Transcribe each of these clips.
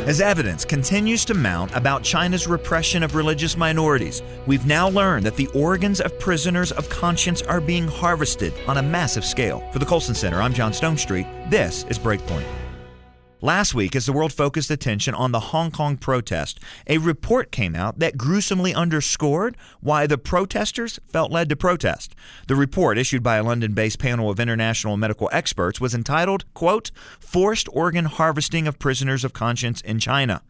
As evidence continues to mount about China's repression of religious minorities, we've now learned that the organs of prisoners of conscience are being harvested on a massive scale. For the Colson Center, I'm John Stonestreet. This is Breakpoint. Last week, as the world focused attention on the Hong Kong protest, a report came out that gruesomely underscored why the protesters felt led to protest. The report, issued by a London-based panel of international medical experts, was entitled, quote, "Forced Organ Harvesting of Prisoners of Conscience in China."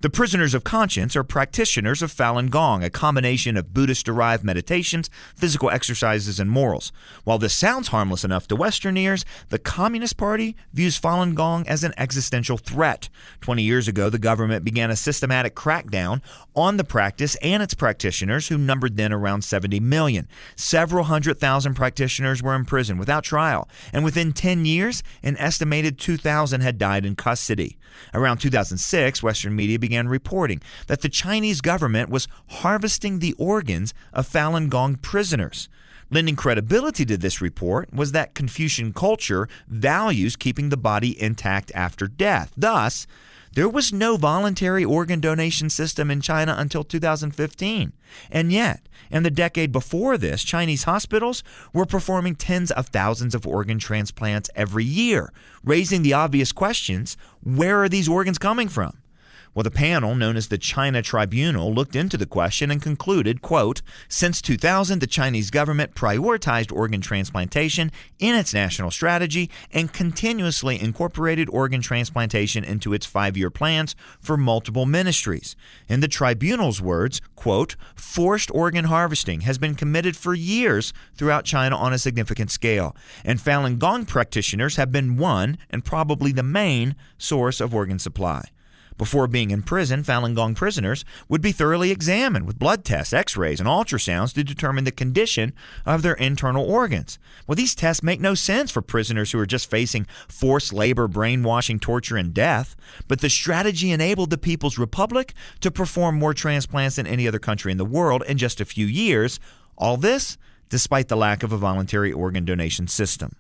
The prisoners of conscience are practitioners of Falun Gong, a combination of Buddhist-derived meditations, physical exercises, and morals. While this sounds harmless enough to Western ears, the Communist Party views Falun Gong as an existential threat. 20 years ago, the government began a systematic crackdown on the practice and its practitioners, who numbered then around 70 million. Several 100,000 practitioners were imprisoned without trial, and within 10 years, an estimated 2,000 had died in custody. Around 2006, Western media began reporting that the Chinese government was harvesting the organs of Falun Gong prisoners. Lending credibility to this report was that Confucian culture values keeping the body intact after death. Thus, there was no voluntary organ donation system in China until 2015. And yet, in the decade before this, Chinese hospitals were performing tens of thousands of organ transplants every year, raising the obvious questions: where are these organs coming from? Well, the panel, known as the China Tribunal, looked into the question and concluded, quote, "Since 2000, the Chinese government prioritized organ transplantation in its national strategy and continuously incorporated organ transplantation into its 5-year plans for multiple ministries." In the tribunal's words, quote, "Forced organ harvesting has been committed for years throughout China on a significant scale, and Falun Gong practitioners have been one and probably the main source of organ supply." Before being imprisoned, Falun Gong prisoners would be thoroughly examined with blood tests, x-rays, and ultrasounds to determine the condition of their internal organs. Well, these tests make no sense for prisoners who are just facing forced labor, brainwashing, torture, and death. But the strategy enabled the People's Republic to perform more transplants than any other country in the world in just a few years. All this despite the lack of a voluntary organ donation system.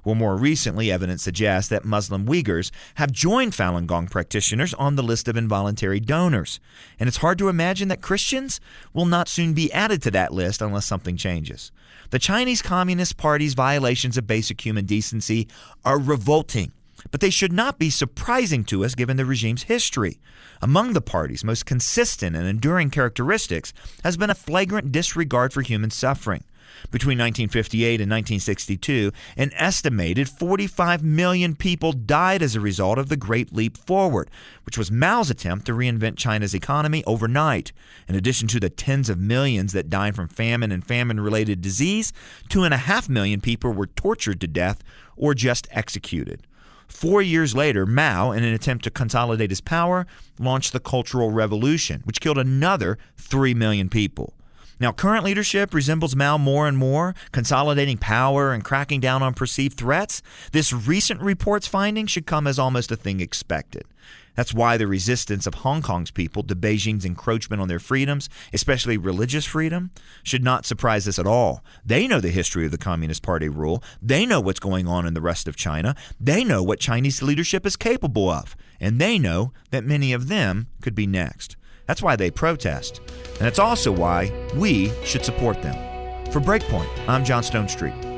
Well, more recently, evidence suggests that Muslim Uyghurs have joined Falun Gong practitioners on the list of involuntary donors. And it's hard to imagine that Christians will not soon be added to that list unless something changes. The Chinese Communist Party's violations of basic human decency are revolting, but they should not be surprising to us given the regime's history. Among the party's most consistent and enduring characteristics has been a flagrant disregard for human suffering. Between 1958 and 1962, an estimated 45 million people died as a result of the Great Leap Forward, which was Mao's attempt to reinvent China's economy overnight. In addition to the tens of millions that died from famine and famine-related disease, 2.5 million people were tortured to death or just executed. 4 years later, Mao, in an attempt to consolidate his power, launched the Cultural Revolution, which killed another 3 million people. Now, current leadership resembles Mao more and more, consolidating power and cracking down on perceived threats. This recent report's findings should come as almost a thing expected. That's why the resistance of Hong Kong's people to Beijing's encroachment on their freedoms, especially religious freedom, should not surprise us at all. They know the history of the Communist Party rule. They know what's going on in the rest of China. They know what Chinese leadership is capable of. And they know that many of them could be next. That's why they protest. And it's also why we should support them. For Breakpoint, I'm John Stonestreet.